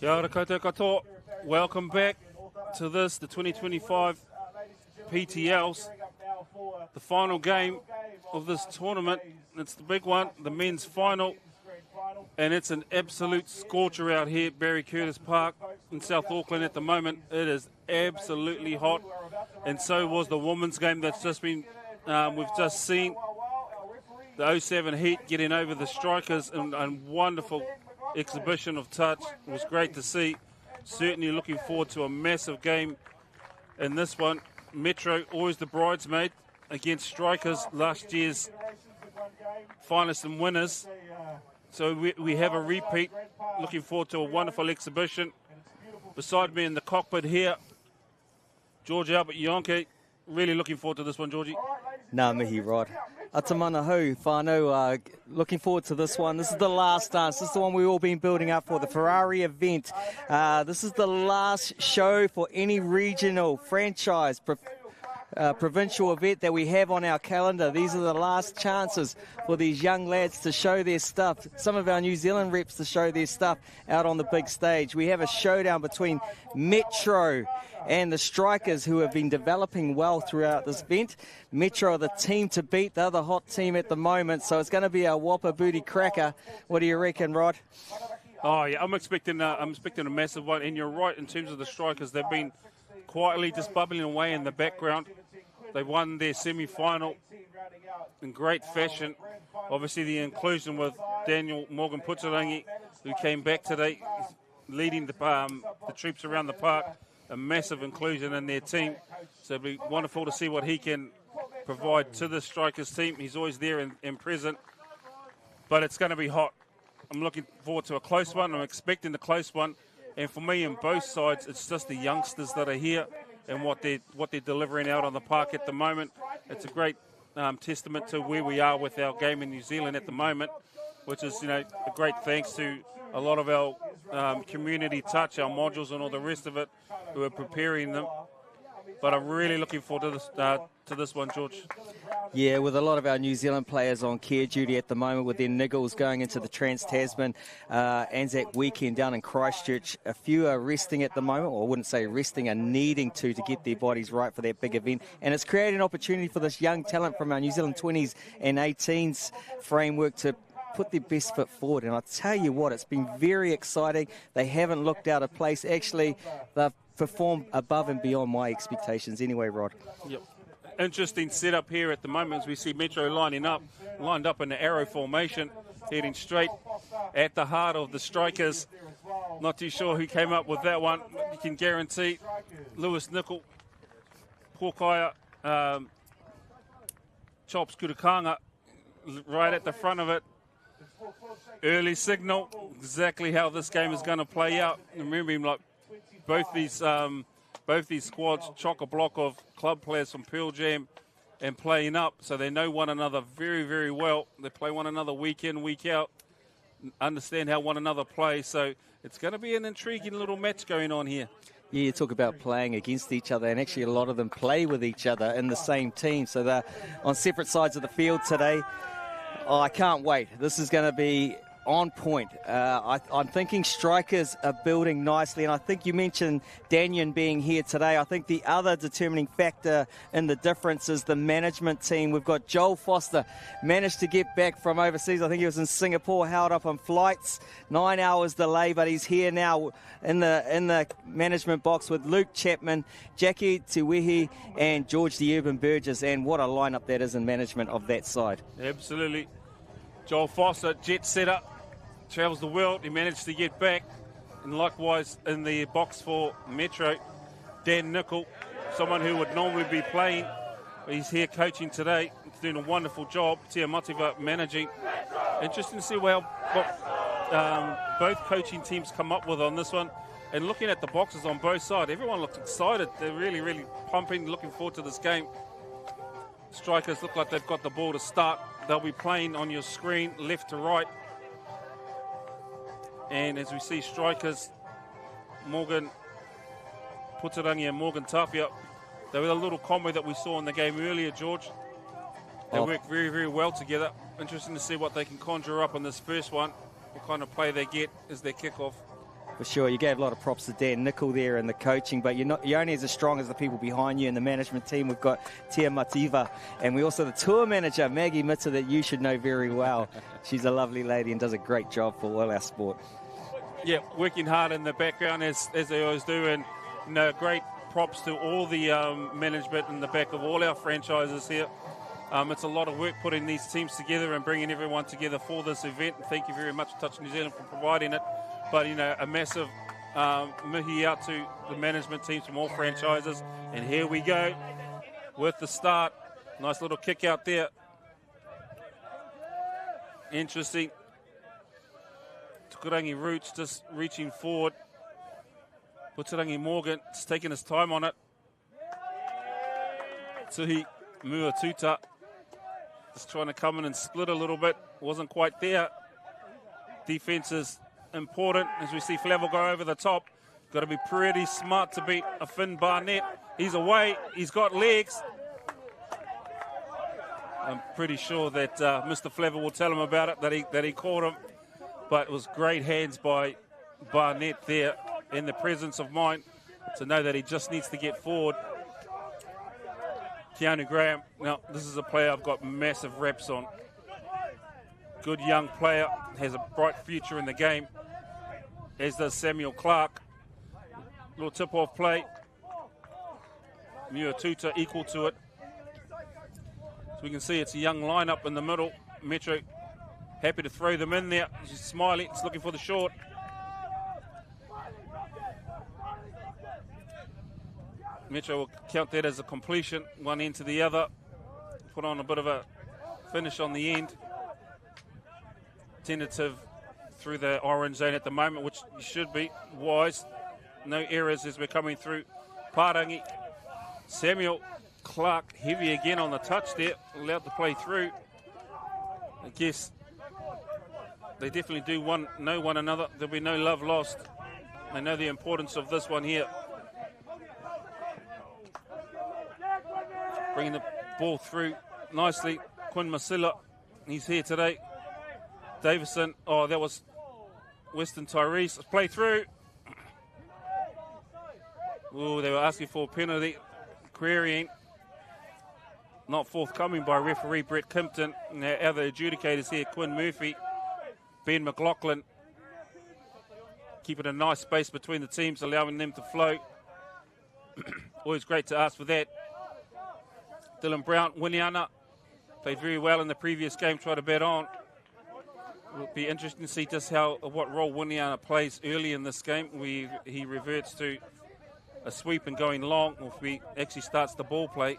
Kia ora koutou katoa. Welcome back to the 2025 PTLs, the final game of this tournament. It's the big one, the men's final, and it's an absolute scorcher out here at Barry Curtis Park in South Auckland at the moment. It is absolutely hot, and so was the women's game that's just been, we've just seen the 07 Heat getting over the Strikers and wonderful exhibition of touch. It was great to see. Certainly looking forward to a massive game in this one. Metro, always the bridesmaid against Strikers, last year's finalists and winners. So we have a repeat. Looking forward to a wonderful exhibition. Beside me in the cockpit here, George Albert Yonke. Really looking forward to this one, Georgie. Ngā mihi, Rod. Atamana hau, whānau, looking forward to this one. This is the last dance. This is the one we've all been building up for, the Ferrari event. This is the last show for any regional franchise provincial event that we have on our calendar. These are the last chances for these young lads to show their stuff. Some of our New Zealand reps to show their stuff out on the big stage. We have a showdown between Metro and the Strikers, who have been developing well throughout this event. Metro are the team to beat. They're the hot team at the moment, so it's going to be a whopper booty cracker. What do you reckon, Rod? Oh yeah, I'm expecting a massive one, and you're right in terms of the Strikers. They've been quietly just bubbling away in the background. They won their semi-final in great fashion. Obviously, the inclusion with Daniel Morgan Putsarangi, who came back today, leading the troops around the park. A massive inclusion in their team. So it'll be wonderful to see what he can provide to the Strikers team. He's always there and present. But it's going to be hot. I'm looking forward to a close one. I'm expecting the close one. And for me, on both sides, it's just the youngsters that are here and what they're delivering out on the park at the moment. It's a great testament to where we are with our game in New Zealand at the moment, which is, a great thanks to a lot of our community touch, our modules and all the rest of it, who are preparing them. But I'm really looking forward to this one, George. Yeah, with a lot of our New Zealand players on care duty at the moment, with their niggles going into the Trans-Tasman Anzac weekend down in Christchurch. A few are resting at the moment, or I wouldn't say resting, are needing to get their bodies right for that big event. And it's created an opportunity for this young talent from our New Zealand 20s and 18s framework to put their best foot forward. And I tell you what, it's been very exciting. They haven't looked out of place. Actually, they've performed above and beyond my expectations anyway, Rod. Yep. Interesting setup here at the moment as we see Metro lined up in the arrow formation, heading straight at the heart of the Strikers. Not too sure who came up with that one. You can guarantee Lewis Nickel, Pōkaya, Chops Kurakanga right at the front of it. Early signal, exactly how this game is going to play out. Remembering, like, both these squads chock a block of club players from Pearl Jam and playing up, so they know one another very, very well. They play one another week in, week out, understand how one another plays. So it's going to be an intriguing little match going on here. Yeah, you talk about playing against each other, and actually a lot of them play with each other in the same team. So they're on separate sides of the field today. Oh, I can't wait. This is going to be on point. I'm thinking Strikers are building nicely, and I think you mentioned Danyon being here today. I think the other determining factor in the difference is the management team. We've got Joel Foster, managed to get back from overseas. I think he was in Singapore, held up on flights, 9 hours delay, but he's here now in the management box with Luke Chapman, Jackie Tuwehi, and George the Urban Burgess, and what a lineup that is in management of that side. Absolutely. Joel Foster, jet setter, travels the world. He managed to get back. And likewise in the box for Metro, Dan Nickel, someone who would normally be playing. He's here coaching today. He's doing a wonderful job. Tia Mativa managing. Interesting to see what both coaching teams come up with on this one. And looking at the boxes on both sides, everyone looks excited. They're really, really pumping, looking forward to this game. Strikers look like they've got the ball to start. They'll be playing on your screen, left to right. And as we see Strikers, Morgan Putarangi and Morgan Tapia, they were a little combo that we saw in the game earlier, George. They work very, very well together. Interesting to see what they can conjure up on this first one, what kind of play they get as their kickoff. for sure. You gave a lot of props to Dan Nicol there and the coaching, but you're only as strong as the people behind you and the management team. We've got Tia Mativa, and we also the tour manager, Maggie Mitter, that you should know very well. She's a lovely lady and does a great job for all our sport. Yeah, working hard in the background as they always do, and great props to all the management in the back of all our franchises here. It's a lot of work putting these teams together and bringing everyone together for this event. And thank you very much, Touch New Zealand, for providing it. But, a massive mihi out to the management teams from all franchises. And here we go with the start. Nice little kick out there. Interesting. Tukurangi Roots just reaching forward. Putarangi Morgan just taking his time on it. Tuhi Muatuta just trying to come in and split a little bit. Wasn't quite there. Defense is important as we see Flavel go over the top. Got to be pretty smart to beat a Finn Barnett. He's away. He's got legs. I'm pretty sure that Mr. Flavel will tell him about it, that he caught him. But it was great hands by Barnett there in the presence of mind to know that he just needs to get forward. Keanu Graham, now this is a player I've got massive reps on. Good young player, has a bright future in the game, as does Samuel Clark. Little tip-off play. Muatuta equal to it. So we can see it's a young lineup in the middle. Metro happy to throw them in there. She's smiling, it's looking for the short. Metro will count that as a completion, one end to the other. Put on a bit of a finish on the end. Tentative through the orange zone at the moment, which you should be wise. No errors as we're coming through. Parangi, Samuel Clark, heavy again on the touch there, allowed to play through. I guess they definitely do know one another. There'll be no love lost. They know the importance of this one here. Bringing the ball through nicely. Quinn Masila, he's here today. Davison, oh, that was Weston Tyrese. Let's play through. Oh, they were asking for a penalty. Querying. Not forthcoming by referee Brett Kimpton. And our other adjudicators here, Quinn Murphy, Ben McLaughlin. Keeping a nice space between the teams, allowing them to flow. Always great to ask for that. Dylan Brown, Winiana, played very well in the previous game, tried to bet on. It'll be interesting to see just what role Winiana plays early in this game. He reverts to a sweep and going long, or if he actually starts the ball play.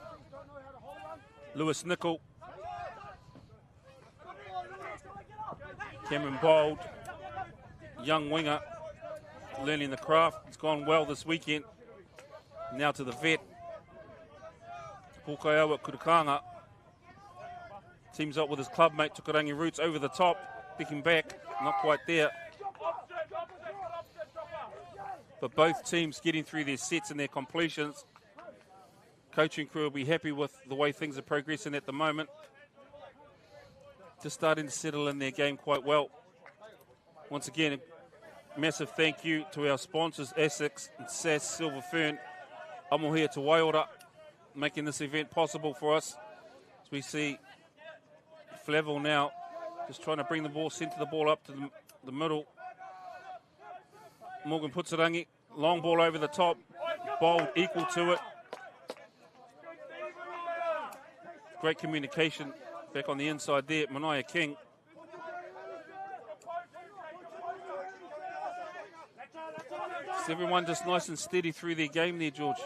Lewis Nicol, Cameron Bold, young winger, learning the craft. It's gone well this weekend. Now to the vet. Pukaoa Kurukanga teams up with his clubmate Tukurangi Roots over the top, picking back, not quite there. But both teams getting through their sets and their completions. Coaching crew will be happy with the way things are progressing at the moment. Just starting to settle in their game quite well. Once again, a massive thank you to our sponsors, Essex and SAS Silver Fern, Amohia to Waiora, making this event possible for us. As we see Flavel now just trying to bring the ball, center the ball up to the middle. Morgan Putsarangi, long ball over the top, Bold equal to it. Great communication back on the inside there, Mania King. Is everyone just nice and steady through their game there, George?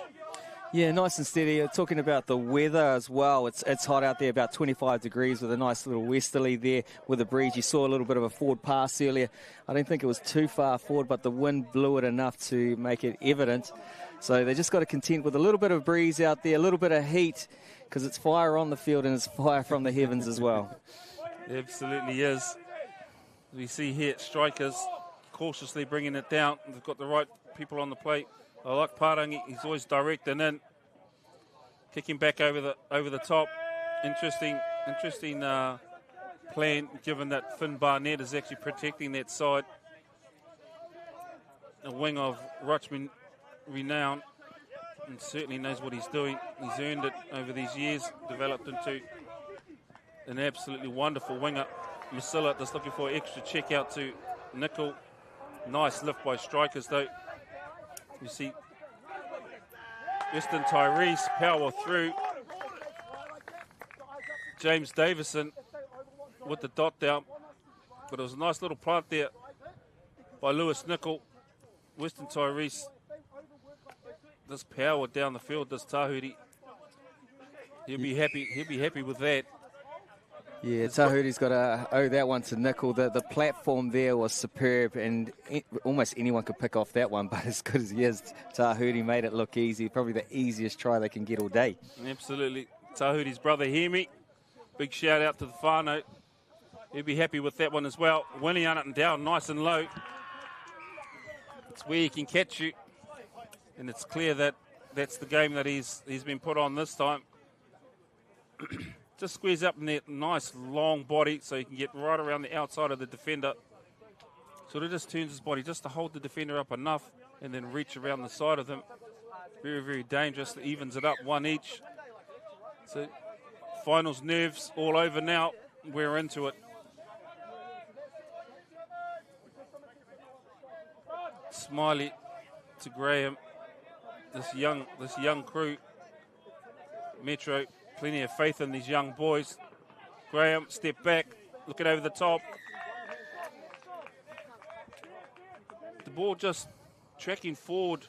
Yeah, nice and steady. Talking about the weather as well, it's hot out there, about 25 degrees with a nice little westerly there with a breeze. You saw a little bit of a forward pass earlier. I don't think it was too far forward, but the wind blew it enough to make it evident. So they just got to contend with a little bit of breeze out there, a little bit of heat, because it's fire on the field and it's fire from the heavens as well. It absolutely is. We see here strikers cautiously bringing it down. They've got the right people on the plate. I like Parangi, he's always directing in. Kicking back over the top. Interesting plan, given that Finn Barnett is actually protecting that side. a wing of Rutschman renown, and certainly knows what he's doing. He's earned it over these years, developed into an absolutely wonderful winger. Masilla just looking for an extra check out to Nickel. Nice lift by strikers though. You see Weston Tyrese power through. James Davison with the dot down. But it was a nice little plant there by Lewis Nickel. Weston Tyrese, this power down the field, this Tahuri. He'll be happy with that. Yeah, Tahuri's got to owe that one to Nickel. The platform there was superb, and almost anyone could pick off that one, but as good as he is, Tahuri made it look easy. Probably the easiest try they can get all day. Absolutely. Tahuri's brother, Hemi. Big shout out to the whānau. He'll be happy with that one as well. Winnie on it and down, nice and low. It's where he can catch you. And it's clear that that's the game that he's been put on this time. Just squeeze up in that nice long body so he can get right around the outside of the defender. Sort of just turns his body just to hold the defender up enough and then reach around the side of them. Very, very dangerous. Evens it up, one each. So finals nerves all over now. We're into it. Smiley to Graham. This young crew. Metro, plenty of faith in these young boys. Graham, step back, looking over the top. The ball just tracking forward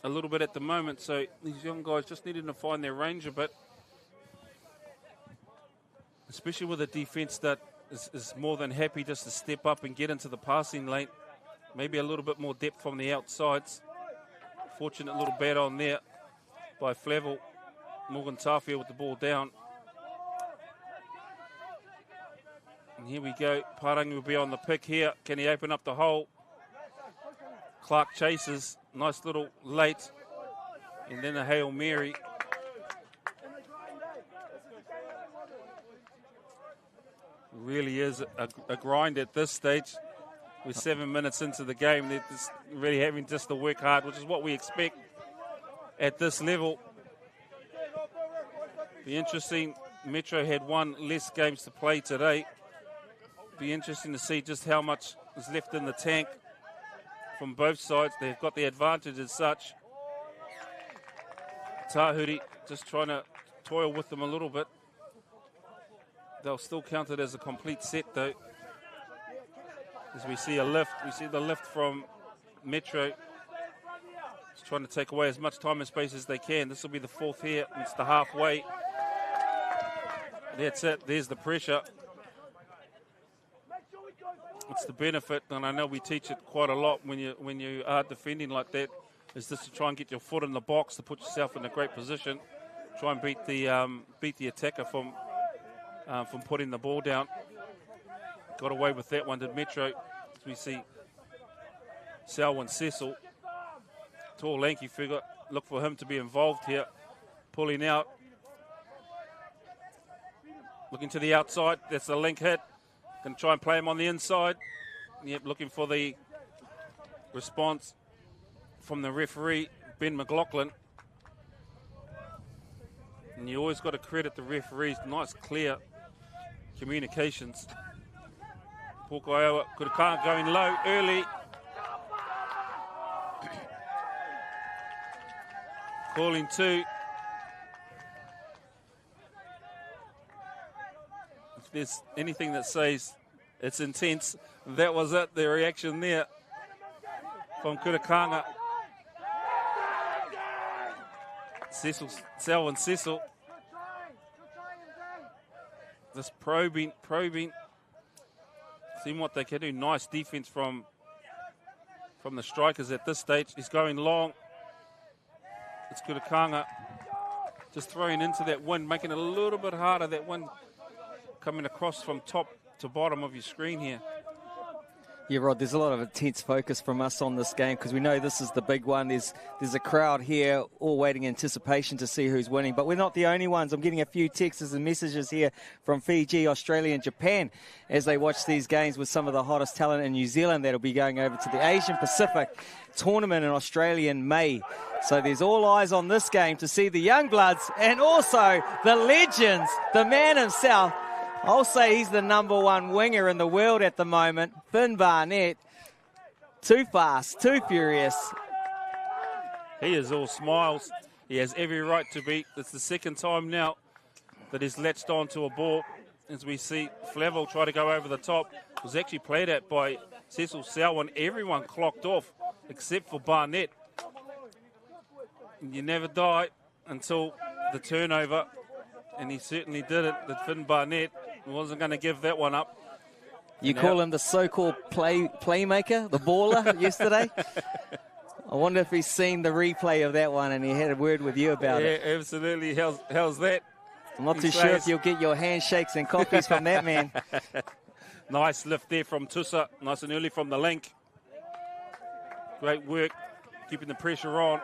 a little bit at the moment, so these young guys just needing to find their range a bit. Especially with a defense that is more than happy just to step up and get into the passing lane. Maybe a little bit more depth from the outsides. Fortunate little bat on there by Flavel. Morgan Tafia with the ball down. And here we go. Parangi will be on the pick here. Can he open up the hole? Clark chases. Nice little late. And then a Hail Mary. Really is a grind at this stage. We're 7 minutes into the game. They're just really having just to work hard, which is what we expect at this level. Be interesting. Metro had one less games to play today. Be interesting to see just how much is left in the tank from both sides. They've got the advantage as such. Tahuri just trying to toil with them a little bit. They'll still count it as a complete set though. As we see a lift, we see the lift from Metro. Just trying to take away as much time and space as they can. This will be the fourth here. It's the halfway. That's it. There's the pressure. It's the benefit, and I know we teach it quite a lot when you are defending like that, is just to try and get your foot in the box to put yourself in a great position. Try and beat the attacker from putting the ball down. Got away with that one, did Metro. As we see Selwyn Cecil, tall, lanky figure. Look for him to be involved here. Pulling out. Looking to the outside. That's a link hit. Going to try and play him on the inside. Yep, looking for the response from the referee, Ben McLaughlin. And you always got to credit the referees. Nice, clear communications. Pukaioa Kurukanga going low early. Calling two. If there's anything that says it's intense, that was it, the reaction there from Kurukanga. Selwyn Cecil. Just probing. Seeing what they can do. Nice defense from the strikers at this stage. He's going long. It's Kurukanga just throwing into that wind, making it a little bit harder. That wind coming across from top to bottom of your screen here. Yeah, Rod, there's a lot of intense focus from us on this game because we know this is the big one. There's a crowd here all waiting in anticipation to see who's winning, but we're not the only ones. I'm getting a few texts and messages here from Fiji, Australia and Japan as they watch these games with some of the hottest talent in New Zealand that'll be going over to the Asian Pacific tournament in Australia in May. So there's all eyes on this game to see the young bloods and also the legends, the man himself. I'll say he's the #1 winger in the world at the moment, Finn Barnett. Too fast, too furious. He is all smiles. He has every right to be. It's the second time now that he's latched onto a ball. As we see Flavel try to go over the top. It was actually played at by Cecil Selwyn. Everyone clocked off except for Barnett. You never die until the turnover. And he certainly did it. That Finn Barnett wasn't going to give that one up. You call him the so-called playmaker, the baller yesterday? I wonder if he's seen the replay of that one and he had a word with you about it. Yeah, absolutely. How's that? I'm not too sure if you'll get your handshakes and coffees from that man. Nice lift there from Tusa. Nice and early from the link. Great work, keeping the pressure on.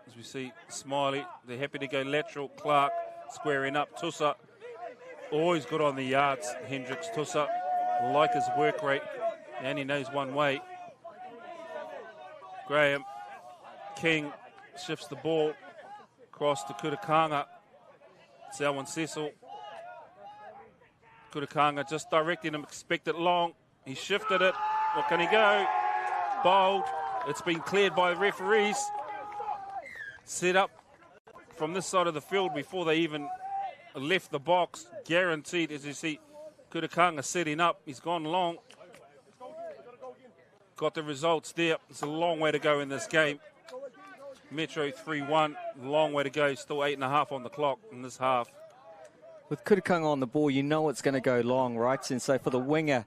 As we see Smiley, they're happy to go lateral. Clark squaring up. Tusa, always good on the yards. Hendricks, Tusa, like his work rate. And he knows one way. Graham, King shifts the ball across to Kutakanga. Selwyn Cecil. Kutakanga just directing him, expect it long. He shifted it. What can he go? Bold. It's been cleared by the referees. Set up from this side of the field before they even left the box. Guaranteed, as you see, Kutakanga setting up. He's gone long. Got the results there. It's a long way to go in this game. Metro 3-1. Long way to go. Still 8.5 on the clock in this half. With Kutakanga on the ball, you know it's going to go long, right? And so for the winger,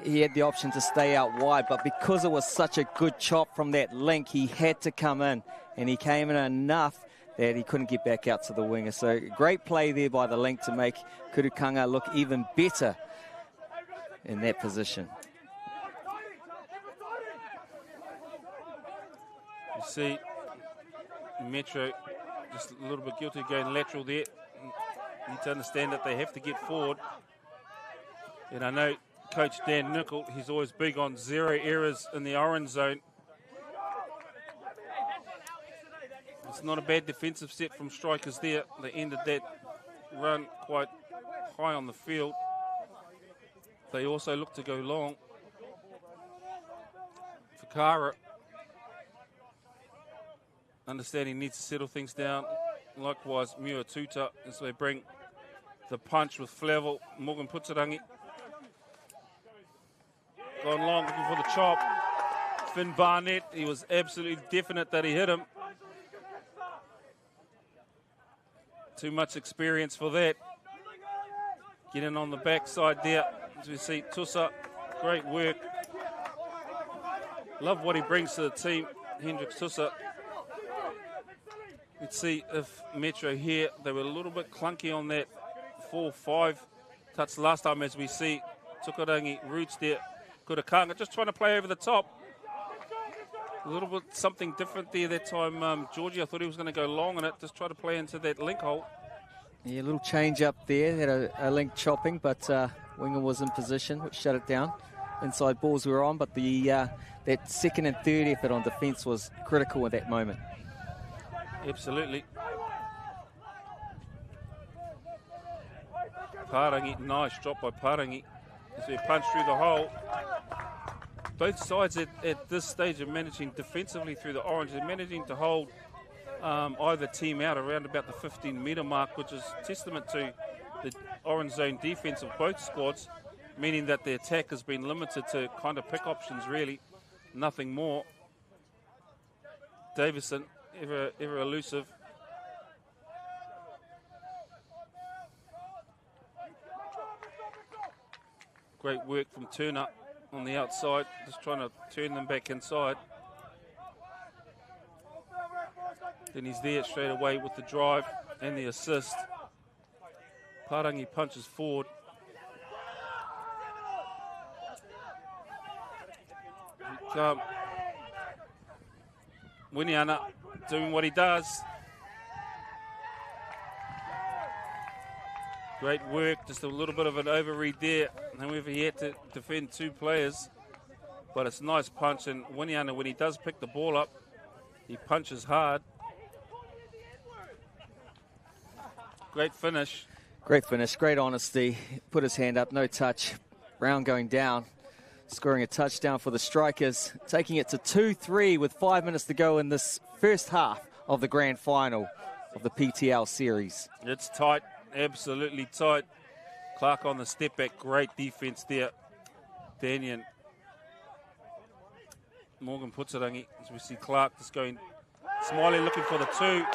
he had the option to stay out wide, but because it was such a good chop from that link, he had to come in, and he came in enough that he couldn't get back out to the winger. So great play there by the link to make Kutakanga look even better in that position. You see Metro just a little bit guilty going lateral there. Need to understand that they have to get forward. And I know Coach Dan Nickel, he's always big on 0 errors in the orange zone. It's not a bad defensive set from strikers there. They ended that run quite high on the field. They also look to go long. Fakara, understanding needs to settle things down. Likewise, Mua Tuta, as they bring the punch with Flavel. Morgan Putsarangi. Gone long, looking for the chop. Finn Barnett, he was absolutely definite that he hit him. Too much experience for that. Getting on the backside there. As we see Tusa, great work. Love what he brings to the team, Hendricks Tusa. Let's see if Metro here, they were a little bit clunky on that 4-5 touch last time, as we see Tukarangi roots there. Kutakanga just trying to play over the top. A little bit something different there that time. Georgie, I thought he was going to go long on it, just try to play into that link hole. Yeah, a little change up there, had a link chopping, but winger was in position, which shut it down. Inside balls were on, but the that second and third effort on defence was critical at that moment. Absolutely. Parangi, nice drop by Parangi. As we punch through the hole. Both sides at this stage are managing defensively through the orange. They're managing to hold either team out around about the 15-metre mark, which is testament to the orange zone defence of both squads, meaning that the attack has been limited to kind of pick options, really, nothing more. Davison, ever elusive. Great work from Turner on the outside, just trying to turn them back inside. Then he's there straight away with the drive and the assist. Parangi punches forward. Winiana doing what he does. Great work, just a little bit of an overread there. However, he had to defend 2 players. But it's a nice punch, and Winiana, when he does pick the ball up, he punches hard. Great finish. Great finish, great honesty. Put his hand up, no touch. Brown going down, scoring a touchdown for the Strikers, taking it to 2-3 with 5 minutes to go in this first half of the grand final of the PTL series. It's tight, absolutely tight. Clark on the step back, great defense there. Daniel. Morgan puts it on, as we see Clark just going, Smiley looking for the 2.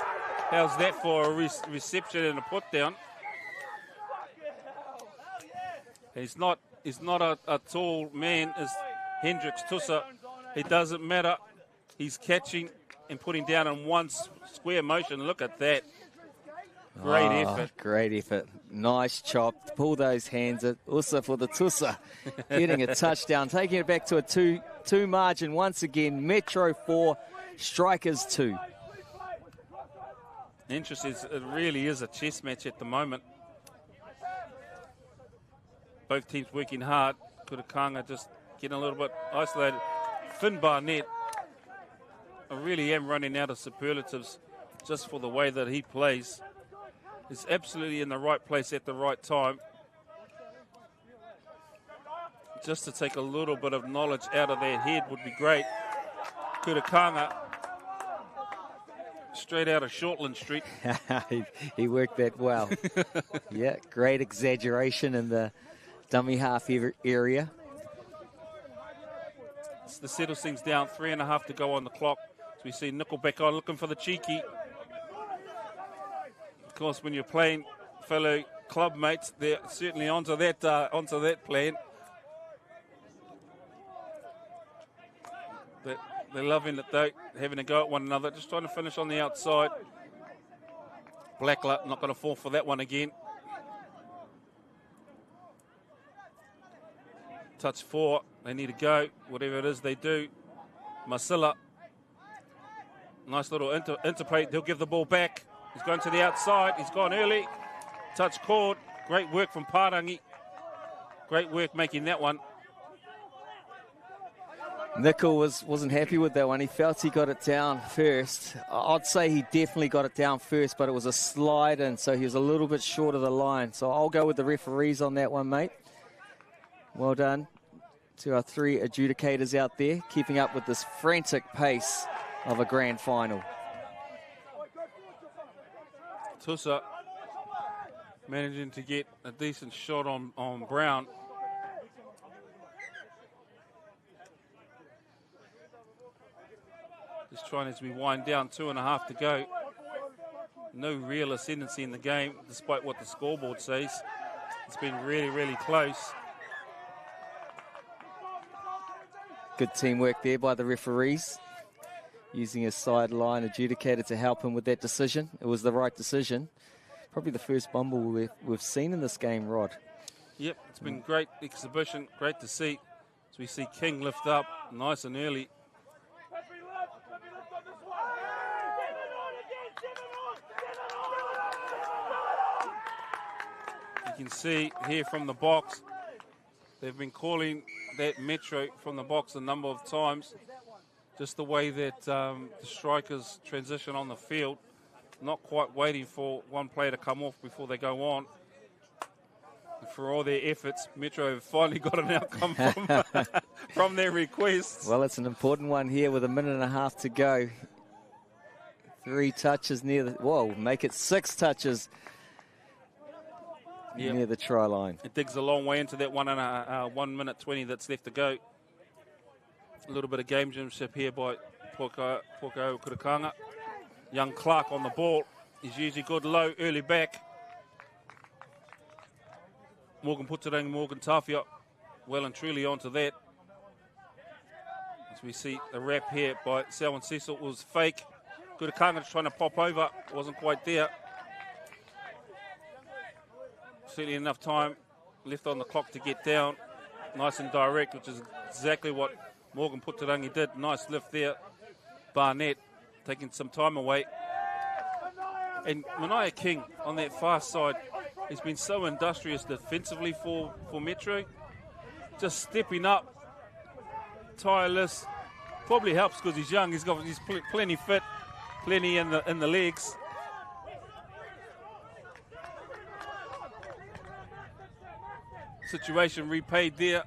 How's that for a reception and a put down? He's not a tall man as Hendricks Tussa. It doesn't matter. He's catching and putting down in one square motion. Look at that. Great effort. Great effort. Nice chop. Pull those hands. Also for the Tussa. Getting a touchdown. Taking it back to a 2 margin once again. Metro 4, Strikers 2. Interesting. It really is a chess match at the moment. Both teams working hard. Kutakanga just getting a little bit isolated. Finn Barnett. I really am running out of superlatives just for the way that he plays. He's absolutely in the right place at the right time. Just to take a little bit of knowledge out of their head would be great. Kutakanga, straight out of Shortland Street. He worked that well. Yeah, great exaggeration in the dummy half area. This settles things down, 3.5 to go on the clock. So we see Nickelback on looking for the cheeky. Of course, when you're playing fellow club mates, they're certainly onto that plan. They're loving it though, having a go at one another, just trying to finish on the outside. Blackluck not going to fall for that one again. Touch 4, they need to go, whatever it is they do. Masilla, nice little interplay, they'll give the ball back. He's going to the outside, he's gone early. Touch called, great work from Parangi. Great work making that one. Nickel wasn't happy with that one. He felt he got it down first. I'd say he definitely got it down first, but it was a slide in, so he was a little bit short of the line. So I'll go with the referees on that one, mate. Well done to our 3 adjudicators out there, keeping up with this frantic pace of a grand final. Tussa managing to get a decent shot on Brown. Just trying as we wind down, 2.5 to go. No real ascendancy in the game, despite what the scoreboard says. It's been really, really close. Good teamwork there by the referees, using a sideline adjudicator to help him with that decision. It was the right decision. Probably the first bumble we've seen in this game, Rod. Yep, it's been great exhibition, great to see. As we see King lift up nice and early. You can see here from the box, they've been calling that Metro from the box a number of times. Just the way that the strikers transition on the field, not quite waiting for one player to come off before they go on. And for all their efforts, Metro have finally got an outcome from their requests. Well, it's an important one here with 1.5 minutes to go. 3 touches near the, whoa, make it 6 touches. Yep. Near the try line. It digs a long way into that 1 minute 20 that's left to go. A little bit of gamesmanship here by Pōkao Kutakanga. Young Clark on the ball. He's usually good low, early back. Morgan puts it in, Morgan Tawhia well and truly onto that. As we see the wrap here by Selwyn Cecil was fake. Kutakanga trying to pop over, wasn't quite there. Certainly enough time left on the clock to get down. Nice and direct, which is exactly what Morgan Putarangi did. Nice lift there. Barnett taking some time away. And Manaia King on that far side, he's been so industrious defensively for Metro. Just stepping up, tireless. Probably helps because he's young. He's plenty fit, plenty in the legs. Situation repaid there.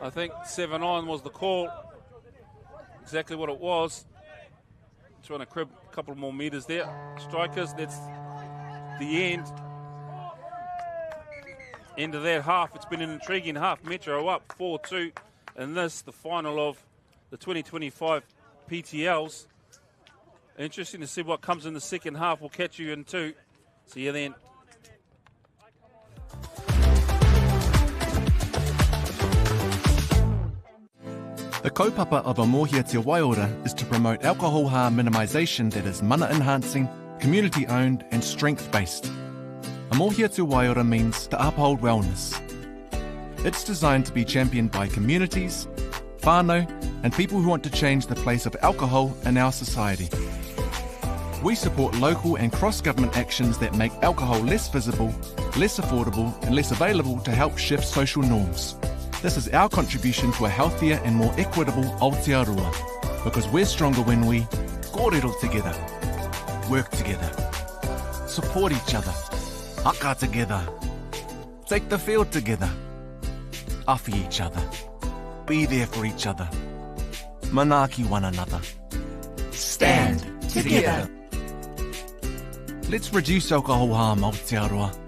I think 7-on was the call. Exactly what it was. Trying to crib a couple more meters there. Strikers, that's the end. End of that half. It's been an intriguing half. Metro up 4-2. And this, the final of the 2025 PTLs. Interesting to see what comes in the second half. We'll catch you in 2. See you then. The kaupapa of a Mōhia Te Waiora is to promote alcohol harm minimisation that is mana enhancing, community owned and strength based. A Mōhia Te Waiora means to uphold wellness. It's designed to be championed by communities, whānau and people who want to change the place of alcohol in our society. We support local and cross-government actions that make alcohol less visible, less affordable and less available to help shift social norms. This is our contribution to a healthier and more equitable Aotearoa, because we're stronger when we kōrero together, work together, support each other, haka together, take the field together, awhi each other, be there for each other, manaaki one another, stand together. Let's reduce alcohol harm, Aotearoa.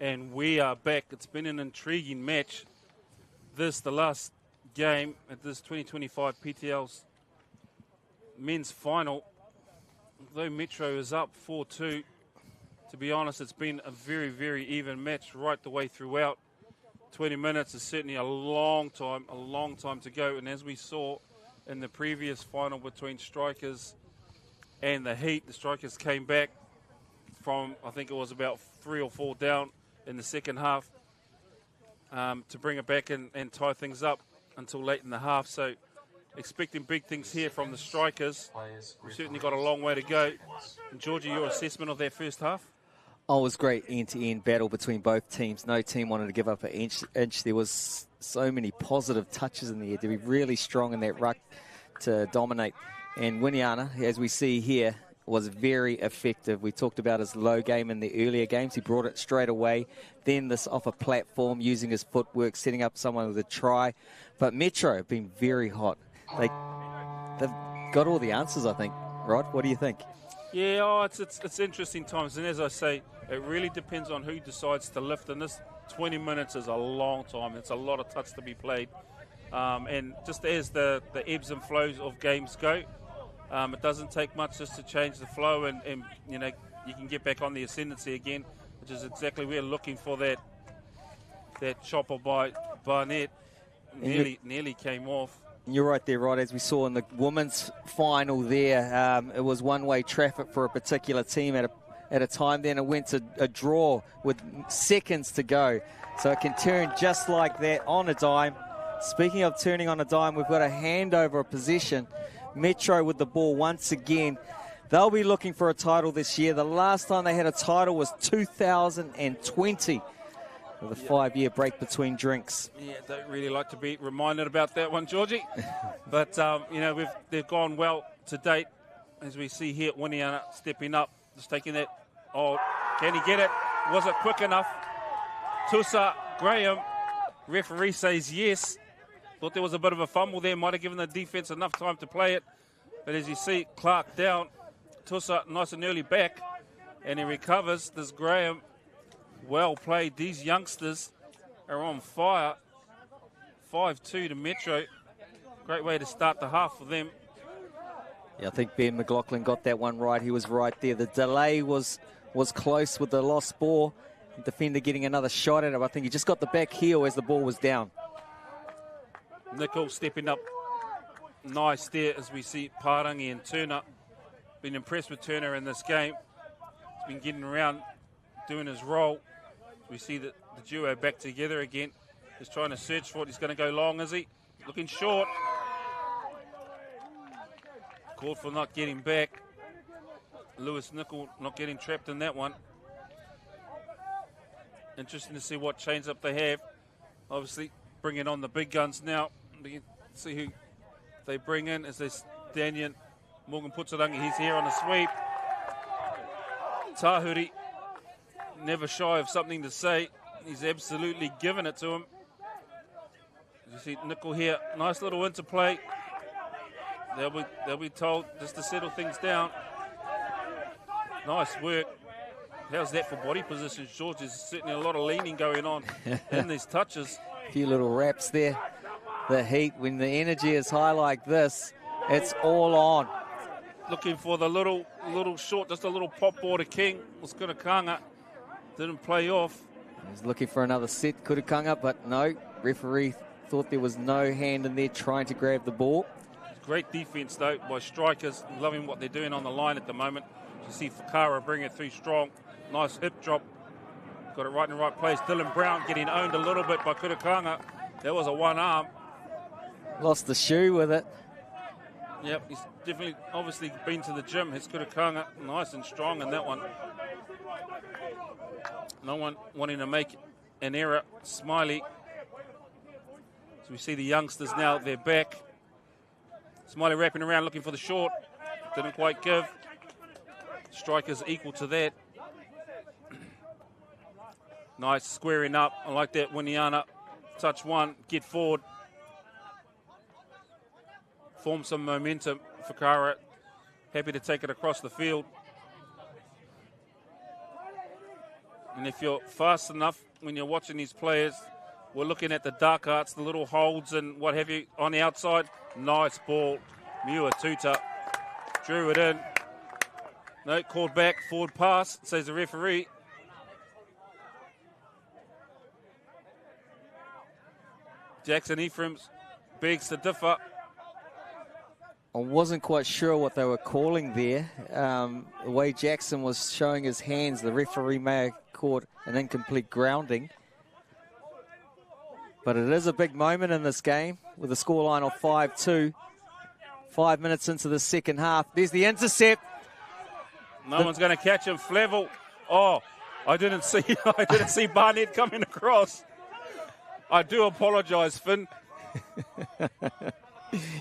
And we are back. It's been an intriguing match. This, the last game at this 2025 PTL's men's final. Though Metro is up 4-2, to be honest, it's been a very, very even match right the way throughout. 20 minutes is certainly a long time to go. And as we saw in the previous final between Strikers and the Heat, the Strikers came back from, I think it was about 3 or 4 down in the second half to bring it back and tie things up until late in the half. So expecting big things here from the Strikers. We've certainly got a long way to go. And Georgie, your assessment of their first half? Oh, it was great end-to-end battle between both teams. No team wanted to give up an inch. There was so many positive touches in the air to be really strong in that ruck to dominate. And Winiana, as we see here, was very effective. We talked about his low game in the earlier games. He brought it straight away. Then this off a platform, using his footwork, setting up someone with a try. But Metro have been very hot. They've got all the answers, I think. Rod, what do you think? Yeah, it's interesting times. And as I say, it really depends on who decides to lift. And this 20 minutes is a long time. It's a lot of touch to be played. And just as the ebbs and flows of games go, it doesn't take much just to change the flow, and you know, you can get back on the ascendancy again, which is exactly we're looking for. That chopper by Barnett nearly came off. You're right there, Rod. As we saw in the women's final there, it was one-way traffic for a particular team at a time. Then it went to a draw with seconds to go. So it can turn just like that on a dime. Speaking of turning on a dime, we've got a handover of possession. Metro with the ball once again. They'll be looking for a title this year. The last time they had a title was 2020, with a 5-year break between drinks. Yeah, don't really like to be reminded about that one, Georgie. But, you know, they've gone well to date, as we see here. Winiana stepping up, just taking that. Oh, can he get it? Was it quick enough? Tusa Graham, referee says yes. Thought there was a bit of a fumble there. Might have given the defense enough time to play it. But as you see, Clark down. Tusa nice and early back. And he recovers. This Graham, well played. These youngsters are on fire. 5-2 to Metro. Great way to start the half for them. Yeah, I think Ben McLaughlin got that one right. He was right there. The delay was close with the lost ball. The defender getting another shot at him. I think he just got the back heel as the ball was down. Nickel stepping up nice there as we see Parangi and Turner. Been impressed with Turner in this game. He's been getting around, doing his role. We see the duo back together again. He's trying to search for it. He's going to go long, is he? Looking short. Called for not getting back. Lewis Nickel not getting trapped in that one. Interesting to see what change-up they have. Obviously, bringing on the big guns now. We can see who they bring in as they Daniel Morgan Putsarangi. He's here on a sweep. Tahuri, never shy of something to say. He's absolutely given it to him. You see Nickel here, nice little interplay. They'll be told just to settle things down. Nice work. How's that for body positions, George? There's certainly a lot of leaning going on in these touches. A few little wraps there. The heat, when the energy is high like this, it's all on. Looking for the little short, just a little pop ball to King. Was Kurakanga. Didn't play off. He was looking for another set, Kurakanga, but no. Referee thought there was no hand in there trying to grab the ball. Great defense, though, by strikers. Loving what they're doing on the line at the moment. You see Fakara bring it through strong. Nice hip drop. Got it right in the right place. Dylan Brown getting owned a little bit by Kurakanga. That was a one arm. Lost the shoe with it. Yep, he's definitely, obviously been to the gym. His Kurakanga nice and strong in that one. No one wanting to make an error. Smiley. So we see the youngsters now, they're back. Smiley wrapping around looking for the short. Didn't quite give. Strikers equal to that. Nice squaring up. I like that. Winiana. Touch one. Get forward. Form some momentum. Fakara happy to take it across the field. And if you're fast enough when you're watching these players, we're looking at the dark arts, the little holds and what have you on the outside. Nice ball. Mua Tuta drew it in. No, called back. Forward pass, says the referee. Jackson Ephraim's begs to differ. I wasn't quite sure what they were calling there. The way Jackson was showing his hands, the referee may have caught an incomplete grounding. But it is a big moment in this game with a scoreline of 5-2. 5 minutes into the second half. There's the intercept. No one's going to catch him. Flevel. Oh, I didn't see Barnett coming across. I do apologise, Finn.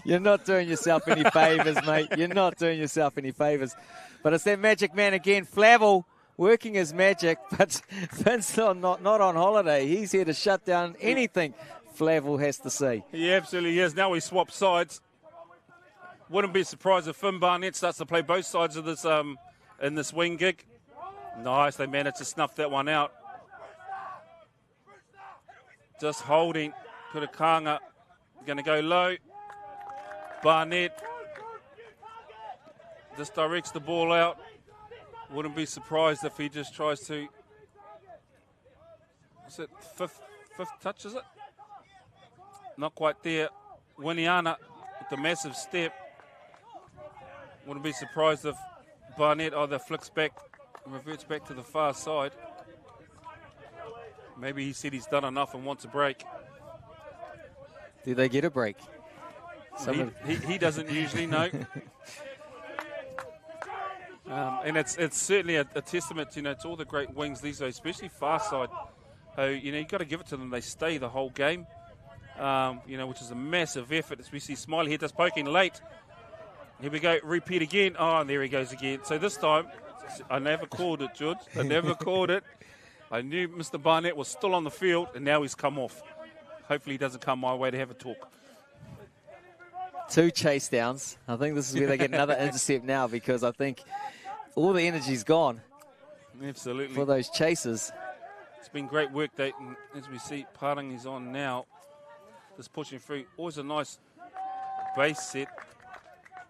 You're not doing yourself any favours, mate. You're not doing yourself any favours. But it's that magic man again, Flavel, working his magic. But Finn's not on holiday. He's here to shut down anything Flavel has to say. He absolutely is. Now we swap sides. Wouldn't be surprised if Finn Barnett starts to play both sides of this in this wing gig. Nice, they managed to snuff that one out. Just holding. Kurakanga going to go low. Barnett just directs the ball out. Wouldn't be surprised if he just tries to. Is it fifth touch, is it? Not quite there. Winiana with the massive step. Wouldn't be surprised if Barnett either flicks back and reverts back to the far side. Maybe he said he's done enough and wants a break. Do they get a break? He doesn't usually know. And it's certainly a testament, to all the great wings these days, especially far side. Who, you've got to give it to them. They stay the whole game, which is a massive effort. As we see Smiley here just poking late. Here we go, repeat again. Oh, and there he goes again. So this time, I never called it, George. I never called it. I knew Mr. Barnett was still on the field, and now he's come off. Hopefully he doesn't come my way to have a talk. 2 chase downs. I think this is where they get another intercept now, because I think all the energy's gone. Absolutely. for those chasers. It's been great work, Dayton. As we see, Parang is on now. Just pushing through. Always a nice base set.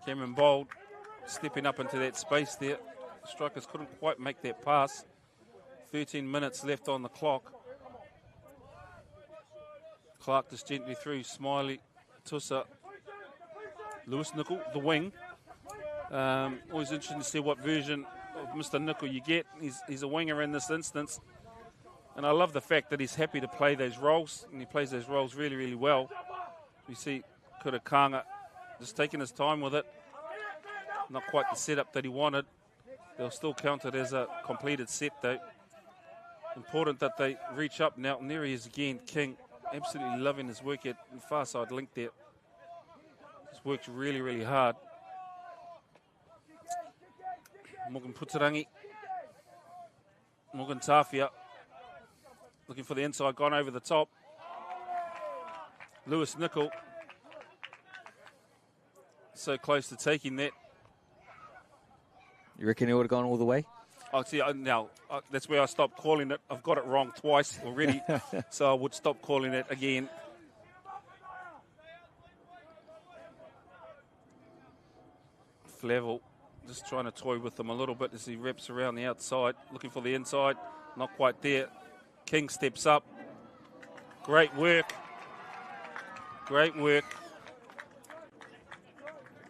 Cameron Bold stepping up into that space there. Strikers couldn't quite make that pass. 13 minutes left on the clock. Clark just gently through. Smiley, Tussa, Lewis Nicol, the wing. Always interesting to see what version of Mr. Nicol you get. He's a winger in this instance. And I love the fact that he's happy to play those roles, and he plays those roles really, really well. We see Kurakanga just taking his time with it. Not quite the setup that he wanted. They'll still count it as a completed set, though. Important that they reach up now, and there he is again, King. Absolutely loving his work at the far side link there. He's worked really, really hard. Morgan Putarangi. Morgan Tafia. Looking for the inside, gone over the top. Lewis Nicol. So close to taking that. You reckon he would have gone all the way? Oh, see, now that's where I stopped calling it. I've got it wrong twice already, so I would stop calling it again. Flavel just trying to toy with them a little bit as he wraps around the outside, looking for the inside. Not quite there. King steps up. Great work. Great work.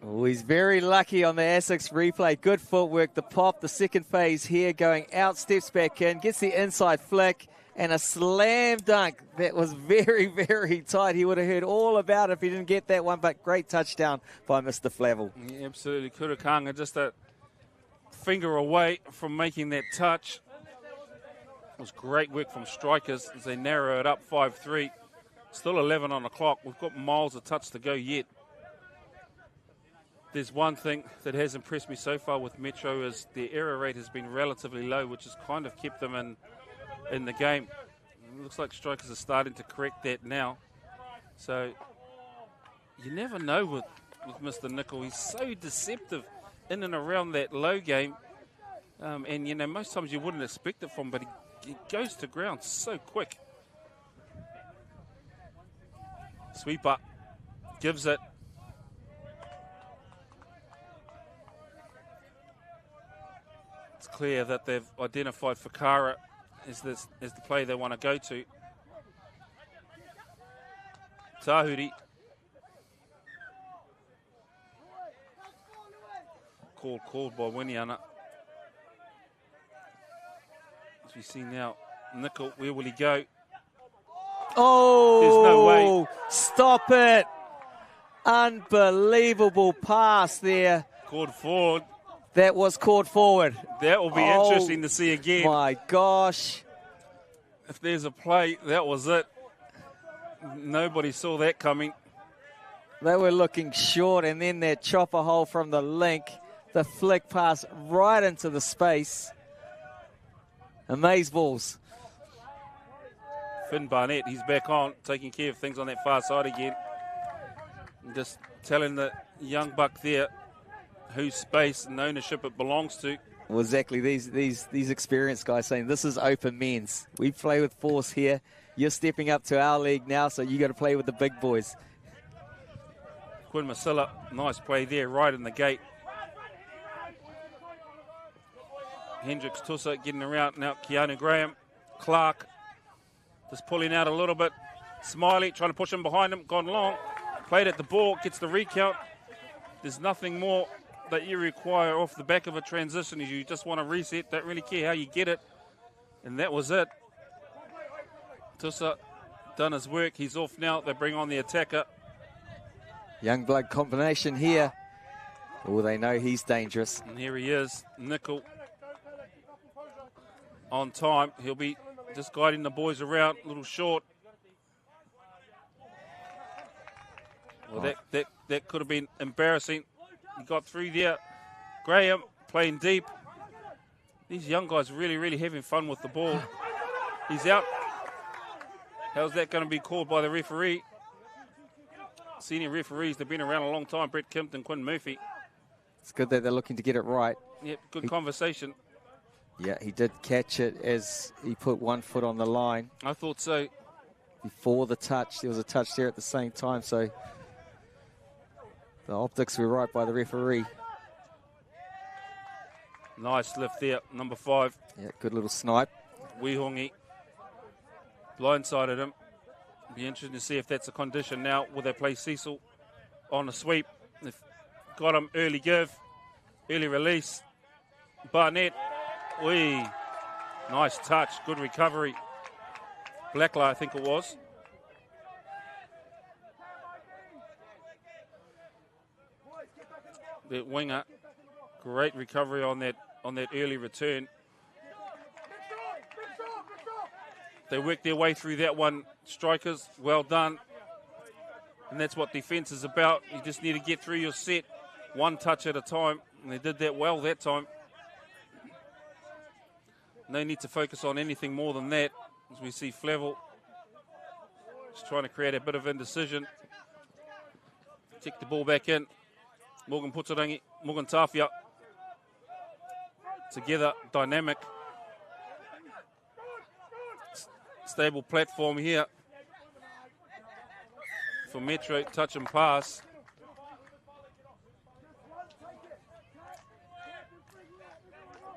Oh, he's very lucky on the Essex replay. Good footwork, the pop, the second phase here, going out, steps back in, gets the inside flick, and a slam dunk that was very, very tight. He would have heard all about it if he didn't get that one, but great touchdown by Mr. Flavel. Yeah, absolutely. Kurakanga just a finger away from making that touch. It was great work from strikers as they narrow it up 5-3. Still 11 on the clock. We've got miles of touch to go yet. There's one thing that has impressed me so far with Metro is their error rate has been relatively low, which has kind of kept them in the game. It looks like strikers are starting to correct that now. So you never know with Mr. Nicol. He's so deceptive in and around that low game. And, you know, most times you wouldn't expect it from, but he goes to ground so quick. Sweeper gives it. It's clear that they've identified Fakara as the play they want to go to. Tahuri. Called by Winiana. As we see now, Nicol, where will he go? Oh, there's no way. Stop it. Unbelievable pass there. Called forward. That was caught forward. That will be interesting to see again. My gosh. If there's a play, that was it. Nobody saw that coming. They were looking short, and then that chopper hole from the link, the flick pass right into the space. Amaze balls. Finn Barnett, he's back on, taking care of things on that far side again. And just telling the young buck there whose space and ownership it belongs to. Well, exactly. These experienced guys saying, this is open men's. We play with force here. You're stepping up to our league now, so you got to play with the big boys. Quinn Masilla, nice play there, right in the gate. Hendricks Tussa getting around now. Keanu Graham, Clark, just pulling out a little bit. Smiley trying to push him behind him, gone long. Played at the ball, gets the recount. There's nothing more that you require off the back of a transition. You just want to reset, don't really care how you get it. And that was it. Tussa done his work. He's off now. They bring on the attacker. Young blood combination here. Oh, they know he's dangerous. And here he is, Nicol. On time. He'll be just guiding the boys around, a little short. Well, that could have been embarrassing. He got through there. Graham playing deep. These young guys are really, really having fun with the ball. He's out. How's that going to be called by the referee? Senior referees, they've been around a long time. Brett Kimpton, Quinn Murphy. It's good that they're looking to get it right. Yep, good conversation. Yeah, he did catch it as he put one foot on the line. I thought so. Before the touch, there was a touch there at the same time, so the optics were right by the referee. Nice lift there, number 5. Yeah, good little snipe. Wihongi blindsided him. Be interesting to see if that's a condition now. Will they play Cecil on a sweep? They've got him early give, early release. Barnett, nice touch, good recovery. Blacklight, I think it was. That winger, great recovery on that early return. They worked their way through that one, strikers. Well done. And that's what defence is about. You just need to get through your set one touch at a time. And they did that well that time. No need to focus on anything more than that. As we see Flavel just trying to create a bit of indecision. Kick the ball back in. Morgan Putarangi, Morgan Tafia. Together, dynamic. Stable platform here for Metro, touch and pass.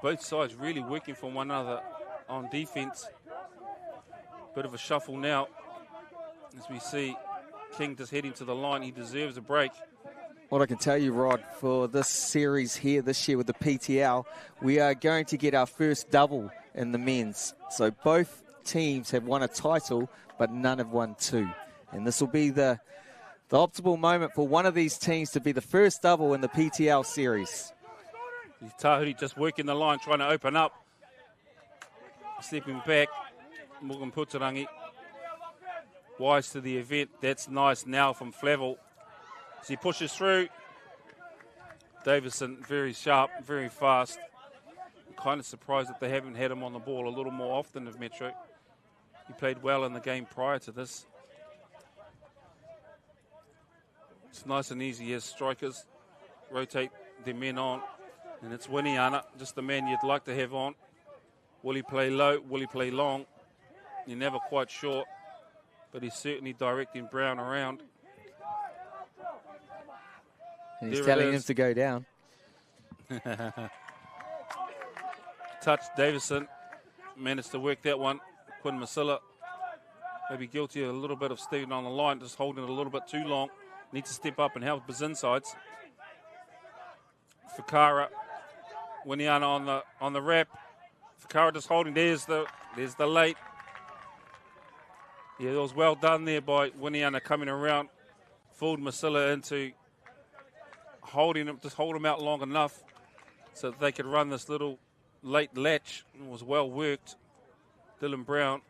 Both sides really working for one another on defense. Bit of a shuffle now as we see King just heading to the line. He deserves a break. What I can tell you, Rod, for this series here this year with the PTL, we are going to get our first double in the men's. So both teams have won a title, but none have won 2. And this will be the optimal moment for one of these teams to be the first double in the PTL series. Tahuri just working the line, trying to open up. Stepping back, Morgan Putarangi. Wise to the event. That's nice now from Flavel. As he pushes through. Davison very sharp, very fast. I'm kind of surprised that they haven't had him on the ball a little more often of Metro. He played well in the game prior to this. It's nice and easy as strikers rotate their men on. And it's Winiana, just the man you'd like to have on. Will he play low? Will he play long? You're never quite sure. But he's certainly directing Brown around. And he's telling him to go down. Touch Davison. Managed to work that one. Quinn Masilla maybe guilty of a little bit of staying on the line, just holding it a little bit too long. Needs to step up and help his insides. Fakara, Winiana on the wrap. Fakara just holding. There's the late. Yeah, it was well done there by Winiana coming around. Fooled Masilla into holding him, just hold him out long enough so that they could run this little late latch. It was well worked. Dylan Brown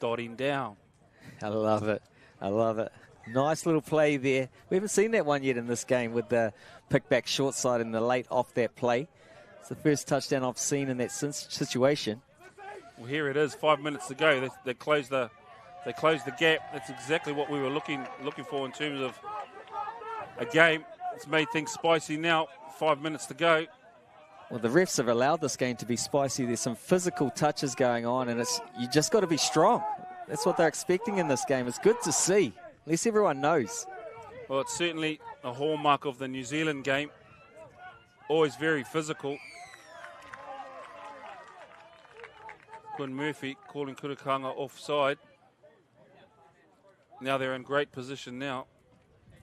dotting down. I love it. I love it. Nice little play there. We haven't seen that one yet in this game with the pick back short side and the late off that play. It's the first touchdown I've seen in that situation. Well, here it is, 5 minutes to go. They closed the gap. That's exactly what we were looking for in terms of a game. It's made things spicy now. 5 minutes to go. Well, the refs have allowed this game to be spicy. There's some physical touches going on, and you just got to be strong. That's what they're expecting in this game. It's good to see. At least everyone knows. Well, it's certainly a hallmark of the New Zealand game. Always very physical. Quinn Murphy calling Kurakanga offside. Now they're in great position now.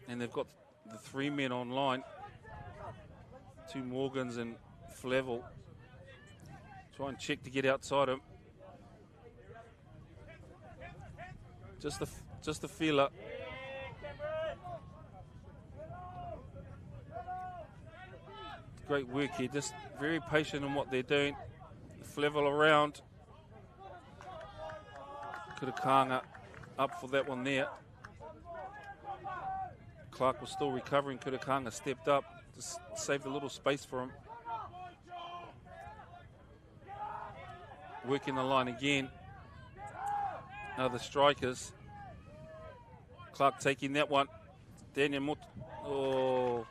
And they've got the 3 men online. 2 Morgans and Flavel. Try and check to get outside him. Just a feeler. Great work here. Just very patient in what they're doing. Flavel around. Kurakanga up for that one there. Clark was still recovering. Kurakanga stepped up. Just saved a little space for him. Working the line again. Now the strikers. Clark taking that one. Daniel Mut. Oh,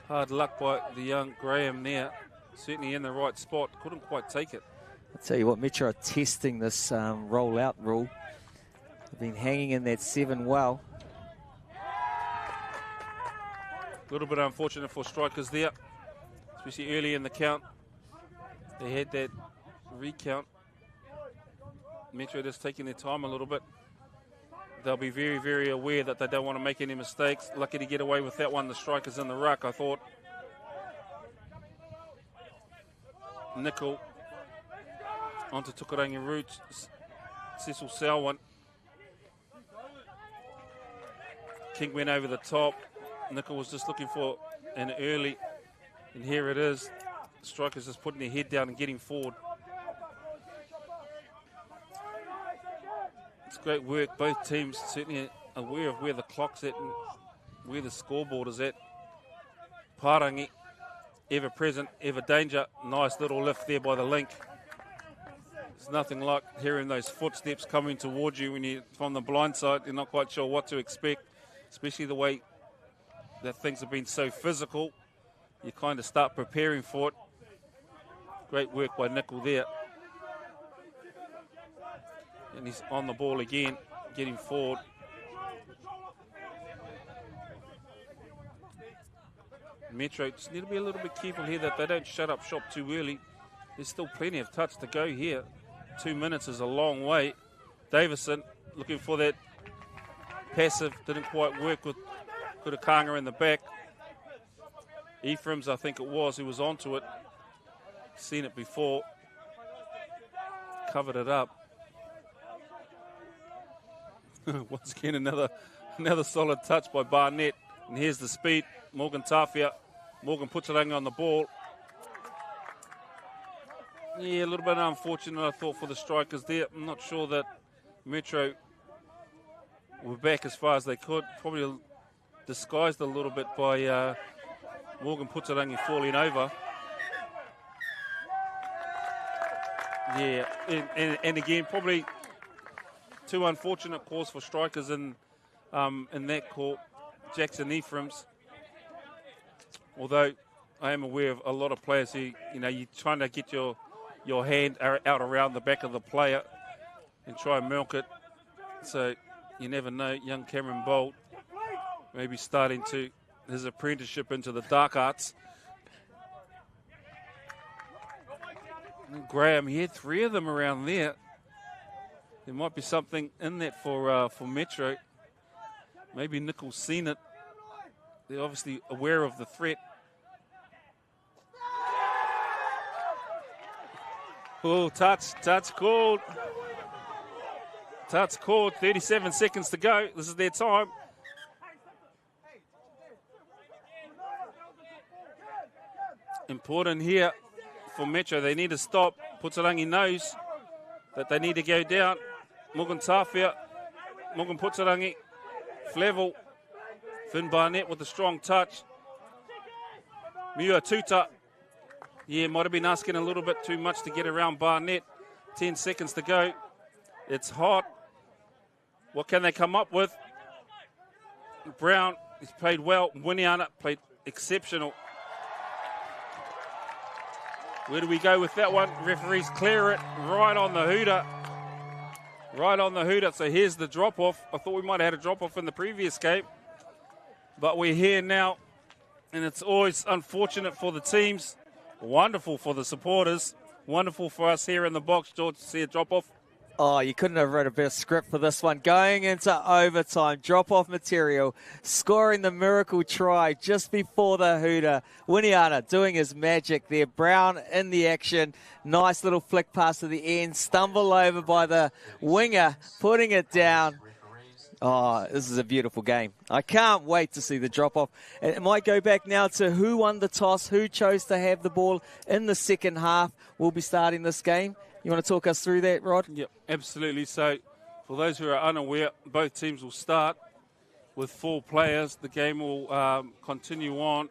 hard luck by the young Graham there. certainly in the right spot. Couldn't quite take it. I'll tell you what, Metro are testing this roll-out rule. They've been hanging in that 7 well. A little bit unfortunate for strikers there, especially early in the count. They had that recount. Metro just taking their time a little bit. They'll be very, very aware that they don't want to make any mistakes. Lucky to get away with that one, the strikers in the ruck, I thought. Nickel onto Tukarangi Roots. Cecil Selwyn. King went over the top. Nickel was just looking for an early, and here it is. The strikers just putting their head down and getting forward. It's great work. Both teams certainly aware of where the clock's at and where the scoreboard is at. Parangi, ever present, ever danger. Nice little lift there by the link. There's nothing like hearing those footsteps coming towards you when you're from the blind side. You're not quite sure what to expect, especially the way that things have been so physical. You kind of start preparing for it. Great work by Nickel there. And he's on the ball again, getting forward. Metro just need to be a little bit careful here that they don't shut up shop too early. There's still plenty of touch to go here. 2 minutes is a long way. Davison looking for that passive, didn't quite work with Kutakanga in the back. Ephraim's, I think it was, who was onto it. Seen it before. Covered it up. Once again, another solid touch by Barnett. And here's the speed. Morgan Tafia. Morgan puts it on the ball. Yeah, a little bit unfortunate, I thought, for the strikers there. I'm not sure that Metro were back as far as they could. Probably disguised a little bit by Morgan Putsarangi falling over. Yeah, and again, probably two unfortunate calls for strikers in that call. Jackson Ephraim's. Although I am aware of a lot of players who, you're trying to get your hand out around the back of the player and try and milk it. So you never know. Young Cameron Bolt maybe starting his apprenticeship into the dark arts. And Graham, he had 3 of them around there. There might be something in that for Metro. Maybe Nickel's seen it. They're obviously aware of the threat. Oh, touch called. Touch called, 37 seconds to go. This is their time. Important here for Metro. They need to stop. Putsarangi knows that they need to go down. Morgan Tafia, Morgan Putsarangi, Flevel, Finn Barnett with a strong touch. Mua Tuta. Yeah, might have been asking a little bit too much to get around Barnett. 10 seconds to go. It's hot. What can they come up with? Brown, he's played well. Winiana played exceptional. Where do we go with that one? Referees clear it right on the hooter. Right on the hooter. So here's the drop-off. I thought we might have had a drop-off in the previous game. But we're here now. And it's always unfortunate for the teams. Wonderful for the supporters. Wonderful for us here in the box, George, to see a drop-off. Oh, you couldn't have wrote a better script for this one. Going into overtime, drop-off material, scoring the miracle try just before the hooter. Winiana doing his magic there. Brown in the action. Nice little flick pass to the end. Stumble over by the winger, putting it down. Oh, this is a beautiful game. I can't wait to see the drop-off. It might go back now to who won the toss, who chose to have the ball in the second half. We'll be starting this game. You want to talk us through that, Rod? Yep, absolutely. So, for those who are unaware, both teams will start with 4 players. The game will continue on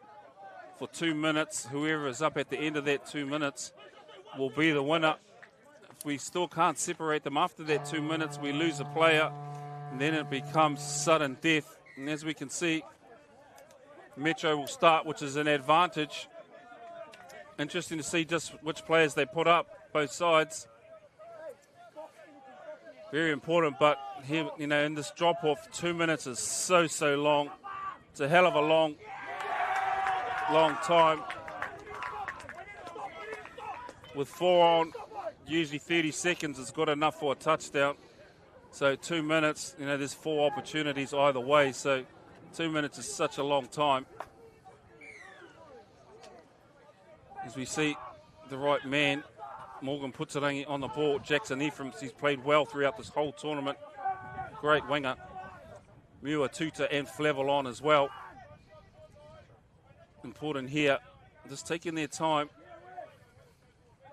for 2 minutes. Whoever is up at the end of that 2 minutes will be the winner. If we still can't separate them after that 2 minutes, we lose a player, and then it becomes sudden death. And as we can see, Metro will start, which is an advantage. interesting to see just which players they put up, both sides. Very important, but here, in this drop-off, 2 minutes is so long. It's a hell of a long time. With 4 on, usually 30 seconds is good enough for a touchdown. So 2 minutes, there's 4 opportunities either way. So 2 minutes is such a long time. As we see the right man, Morgan puts it on the ball. Jackson Ephraim, he's played well throughout this whole tournament. Great winger. Mua Tuta and Flevel on as well. Important here, just taking their time,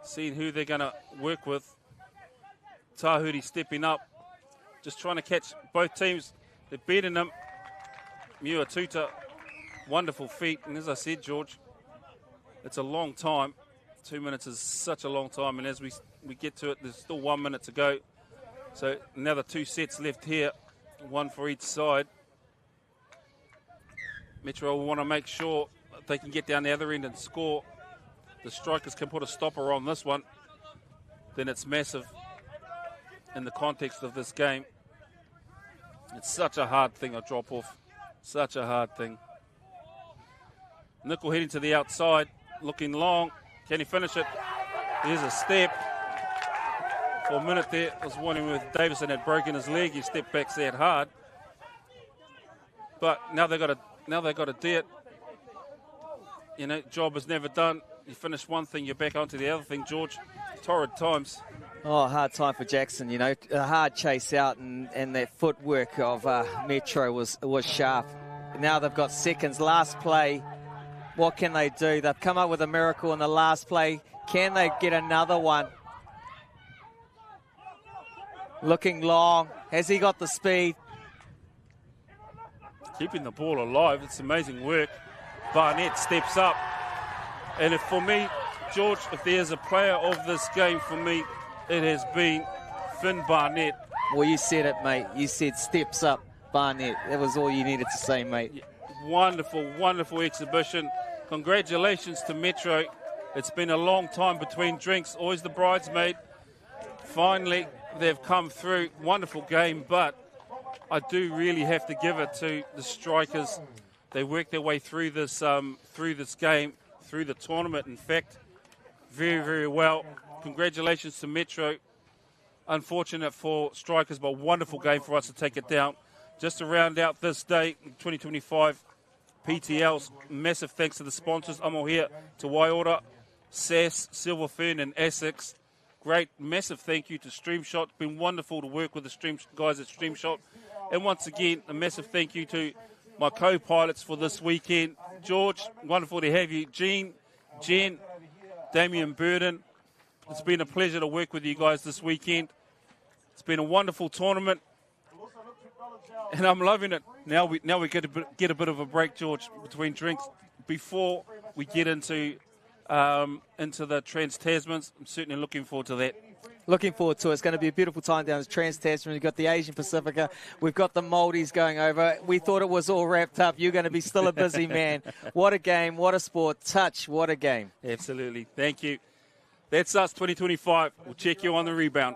seeing who they're going to work with. Tahuri stepping up, just trying to catch both teams. They're beating them. Mua Tuta, wonderful feet. And as I said, George, it's a long time. 2 minutes is such a long time. And as we get to it, there's still 1 minute to go. So another 2 sets left here, 1 for each side. Metro will want to make sure that they can get down the other end and score. The Strikers can put a stopper on this one. Then it's massive in the context of this game. It's such a hard thing, a drop-off. Such a hard thing. Nickel heading to the outside, looking long. Can he finish it? There's a step. For a minute there, I was wondering if Davison had broken his leg. He stepped back that hard. But now they've got to do it. Job is never done. You finish one thing, you're back onto the other thing, George. Torrid times. Oh, hard time for Jackson, A hard chase out, and that footwork of Metro was sharp. Now they've got seconds. Last play. What can they do? They've come up with a miracle in the last play. Can they get another one? Looking long. Has he got the speed? Keeping the ball alive. It's amazing work. Barnett steps up. And for me, George, if there's a player of this game for me, it has been Finn Barnett. Well, you said it, mate. You said steps up, Barnett. That was all you needed to say, mate. Yeah. Wonderful, wonderful exhibition. Congratulations to Metro. It's been a long time between drinks. Always the bridesmaid. Finally, they've come through. Wonderful game, but I do really have to give it to the Strikers. They worked their way through this game, through the tournament, in fact, very, very well. Congratulations to Metro. Unfortunate for Strikers, but wonderful game for us to take it down. Just to round out this day, 2025 PTLs, massive thanks to the sponsors. I'm all here to Waiora, SAS, Silver Fern and Essex. Great, massive thank you to StreamShot. It's been wonderful to work with the guys at StreamShot. And once again, a massive thank you to my co-pilots for this weekend. George, wonderful to have you. Jean, Jen, Damien Burden. It's been a pleasure to work with you guys this weekend. It's been a wonderful tournament. And I'm loving it. Now we get a bit of a break, George, between drinks. Before we get into the Trans-Tasmans, I'm certainly looking forward to that. Looking forward to it. It's going to be a beautiful time down at Trans-Tasman. We've got the Asian Pacifica. We've got the Maldives going over. We thought it was all wrapped up. You're going to be still a busy man. What a game. What a sport. Touch. What a game. Absolutely. Thank you. That's us, 2025. We'll check you on the rebound.